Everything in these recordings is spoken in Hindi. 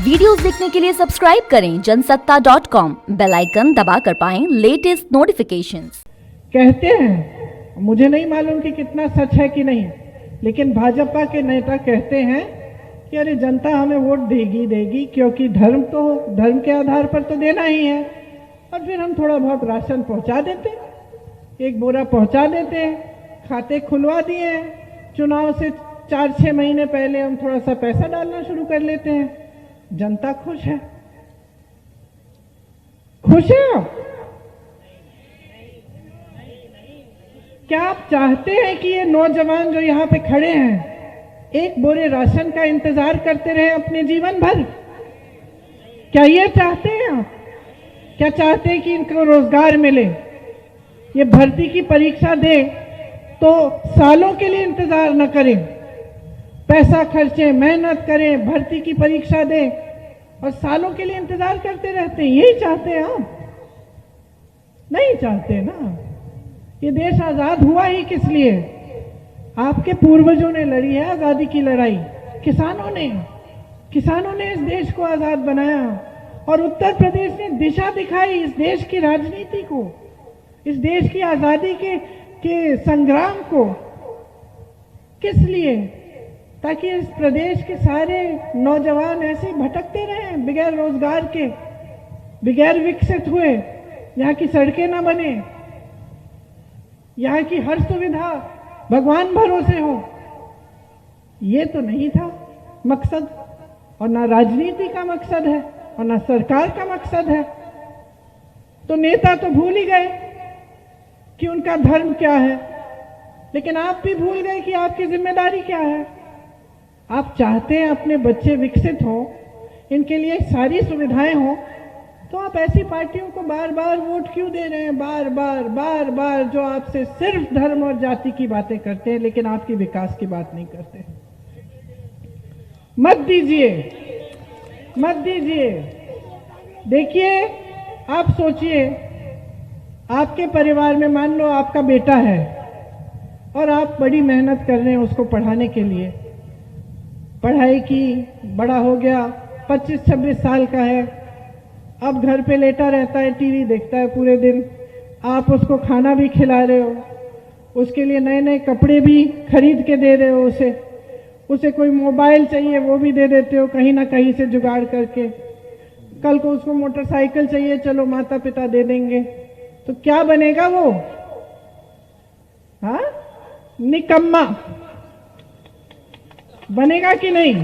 वीडियोस देखने के लिए सब्सक्राइब करें जनसत्ता.com, बेल आइकन दबाकर पाएं लेटेस्ट नोटिफिकेशंस। कहते हैं, मुझे नहीं मालूम कि कितना सच है कि नहीं, लेकिन भाजपा के नेता कहते हैं कि अरे जनता हमें वोट देगी क्योंकि धर्म के आधार पर तो देना ही है, और फिर हम थोड़ा बहुत राशन पहुंचा देते हैं, एक बोरा पहुंचा देते हैं, खाते खुलवा दिए हैं, चुनाव से 4-6 महीने पहले हम थोड़ा सा पैसा डालना शुरू कर लेते हैं, जनता खुश है। खुश है आप? क्या आप चाहते हैं कि ये नौजवान जो यहाँ पे खड़े हैं एक बोरे राशन का इंतजार करते रहे अपने जीवन भर? क्या ये चाहते हैं आप? क्या चाहते हैं कि इनको रोजगार मिले? ये भर्ती की परीक्षा दे तो सालों के लिए इंतजार न करें, पैसा खर्चे, मेहनत करें, भर्ती की परीक्षा दें और सालों के लिए इंतजार करते रहते हैं। यही चाहते हैं आप? नहीं चाहते ना। ये देश आजाद हुआ ही किस लिए? आपके पूर्वजों ने लड़ी है आजादी की लड़ाई, किसानों ने इस देश को आजाद बनाया, और उत्तर प्रदेश ने दिशा दिखाई इस देश की राजनीति को, इस देश की आजादी के संग्राम को। किस लिए? ताकि इस प्रदेश के सारे नौजवान ऐसे भटकते रहे बगैर रोजगार के, बगैर विकसित हुए, यहाँ की सड़कें ना बने, यहाँ की हर सुविधा भगवान भरोसे हो। ये तो नहीं था मकसद, और ना राजनीति का मकसद है और ना सरकार का मकसद है। तो नेता तो भूल ही गए कि उनका धर्म क्या है, लेकिन आप भी भूल गए कि आपकी जिम्मेदारी क्या है। आप चाहते हैं अपने बच्चे विकसित हों, इनके लिए सारी सुविधाएं हों, तो आप ऐसी पार्टियों को बार बार वोट क्यों दे रहे हैं? बार बार जो आपसे सिर्फ धर्म और जाति की बातें करते हैं, लेकिन आपकी विकास की बात नहीं करते। मत दीजिए। देखिए, आप सोचिए, आपके परिवार में मान लो आपका बेटा है और आप बड़ी मेहनत कर रहे हैं उसको पढ़ाने के लिए, पढ़ाई की, बड़ा हो गया, 25-26 साल का है, अब घर पे लेटा रहता है, टीवी देखता है पूरे दिन, आप उसको खाना भी खिला रहे हो, उसके लिए नए नए कपड़े भी खरीद के दे रहे हो, उसे कोई मोबाइल चाहिए वो भी दे देते हो कहीं ना कहीं से जुगाड़ करके, कल को उसको मोटरसाइकिल चाहिए, चलो माता पिता दे देंगे। तो क्या बनेगा वो? हाँ, निकम्मा बनेगा कि नहीं?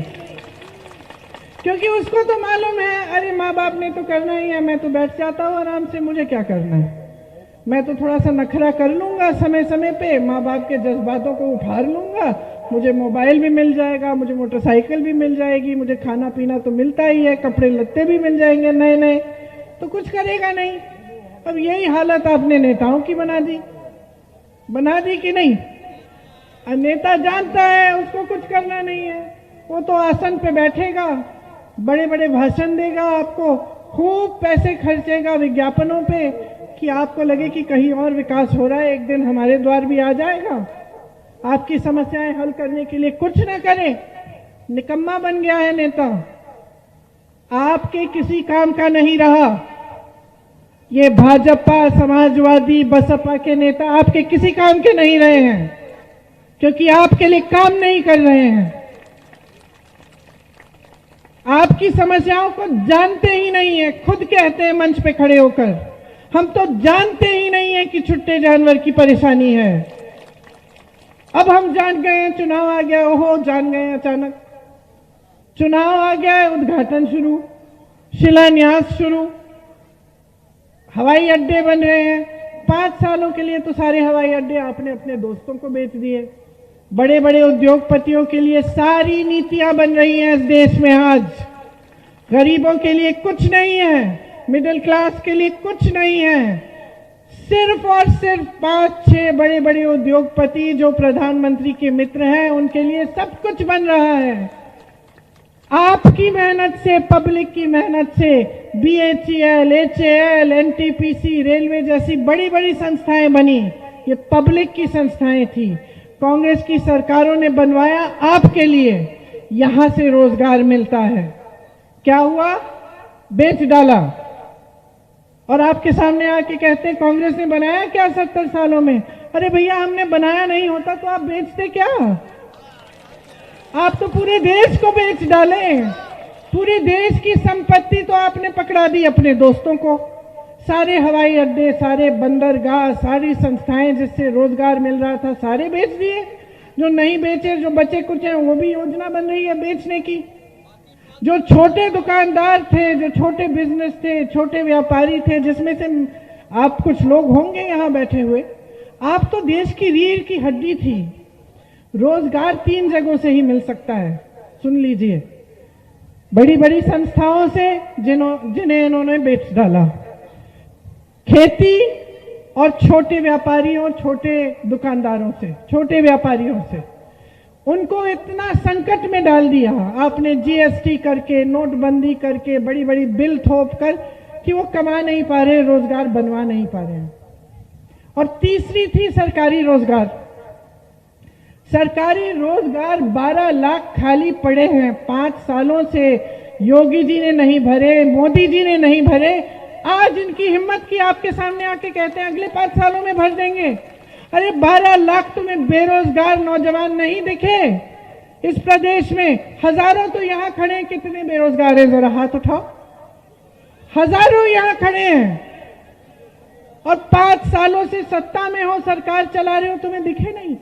क्योंकि उसको तो मालूम है, अरे माँ बाप ने तो करना ही है, मैं तो बैठ जाता हूँ आराम से, मुझे क्या करना है, मैं तो थोड़ा सा नखरा कर लूंगा समय समय पे, माँ बाप के जज्बातों को उभार लूंगा, मुझे मोबाइल भी मिल जाएगा, मुझे मोटरसाइकिल भी मिल जाएगी, मुझे खाना पीना तो मिलता ही है, कपड़े लत्ते भी मिल जाएंगे नए नए, तो कुछ करेगा नहीं। अब यही हालत आपने नेताओं की बना दी कि नहीं? नेता जानता है उसको कुछ करना नहीं है, वो तो आसन पे बैठेगा, बड़े बड़े भाषण देगा, आपको खूब पैसे खर्चेगा विज्ञापनों पे कि आपको लगे कि कहीं और विकास हो रहा है, एक दिन हमारे द्वार भी आ जाएगा। आपकी समस्याएं हल करने के लिए कुछ ना करे, निकम्मा बन गया है नेता, आपके किसी काम का नहीं रहा। ये भाजपा, समाजवादी, बसपा के नेता आपके किसी काम के नहीं रहे हैं, क्योंकि आपके लिए काम नहीं कर रहे हैं, आपकी समस्याओं को जानते ही नहीं है। खुद कहते हैं मंच पे खड़े होकर, हम तो जानते ही नहीं है कि छुट्टे जानवर की परेशानी है। अब हम जान गए हैं, चुनाव आ गया, ओहो जान गए हैं, अचानक चुनाव आ गया है, उद्घाटन शुरू, शिलान्यास शुरू, हवाई अड्डे बन रहे हैं। 5 सालों के लिए तो सारे हवाई अड्डे आपने अपने दोस्तों को बेच दिए, बड़े बड़े उद्योगपतियों के लिए सारी नीतियां बन रही हैं इस देश में। आज गरीबों के लिए कुछ नहीं है, मिडिल क्लास के लिए कुछ नहीं है, सिर्फ और सिर्फ 5-6 बड़े बड़े उद्योगपति जो प्रधानमंत्री के मित्र हैं उनके लिए सब कुछ बन रहा है। आपकी मेहनत से, पब्लिक की मेहनत से BHEL, HAL, NTPC, रेलवे जैसी बड़ी बड़ी संस्थाएं बनी, ये पब्लिक की संस्थाएं थी, कांग्रेस की सरकारों ने बनवाया आपके लिए, यहां से रोजगार मिलता है। क्या हुआ? बेच डाला। और आपके सामने आके कहते हैं कांग्रेस ने बनाया क्या 70 सालों में? अरे भैया, हमने बनाया नहीं होता तो आप बेचते क्या? आप तो पूरे देश को बेच डाले। पूरे देश की संपत्ति तो आपने पकड़ा दी अपने दोस्तों को। सारे हवाई अड्डे, सारे बंदरगाह, सारी संस्थाएं जिससे रोजगार मिल रहा था, सारे बेच दिए। जो नहीं बेचे, जो बचे कुछ हैं, वो भी योजना बन रही है बेचने की। जो छोटे दुकानदार थे, जो छोटे बिजनेस थे, छोटे व्यापारी थे, जिसमें से आप कुछ लोग होंगे यहां बैठे हुए, आप तो देश की रीढ़ की हड्डी थी। रोजगार 3 जगहों से ही मिल सकता है, सुन लीजिए। बड़ी बड़ी संस्थाओं से जिन्हें इन्होंने बेच डाला, खेती और छोटे व्यापारियों, छोटे दुकानदारों से, छोटे व्यापारियों से उनको इतना संकट में डाल दिया आपने जीएसटी करके, नोटबंदी करके, बड़ी बड़ी बिल थोप कर कि वो कमा नहीं पा रहे, रोजगार बनवा नहीं पा रहे हैं। और तीसरी थी सरकारी रोजगार। सरकारी रोजगार 12 लाख खाली पड़े हैं। 5 सालों से योगी जी ने नहीं भरे, मोदी जी ने नहीं भरे। आज इनकी हिम्मत की आपके सामने आके कहते हैं अगले 5 सालों में भर देंगे। अरे 12 लाख तुम्हें बेरोजगार नौजवान नहीं दिखे इस प्रदेश में? हजारों तो यहां खड़े हैं। कितने बेरोजगार हैं? जरा हाथ उठाओ। हजारों यहां खड़े हैं और 5 सालों से सत्ता में हो, सरकार चला रहे हो, तुम्हें दिखे नहीं?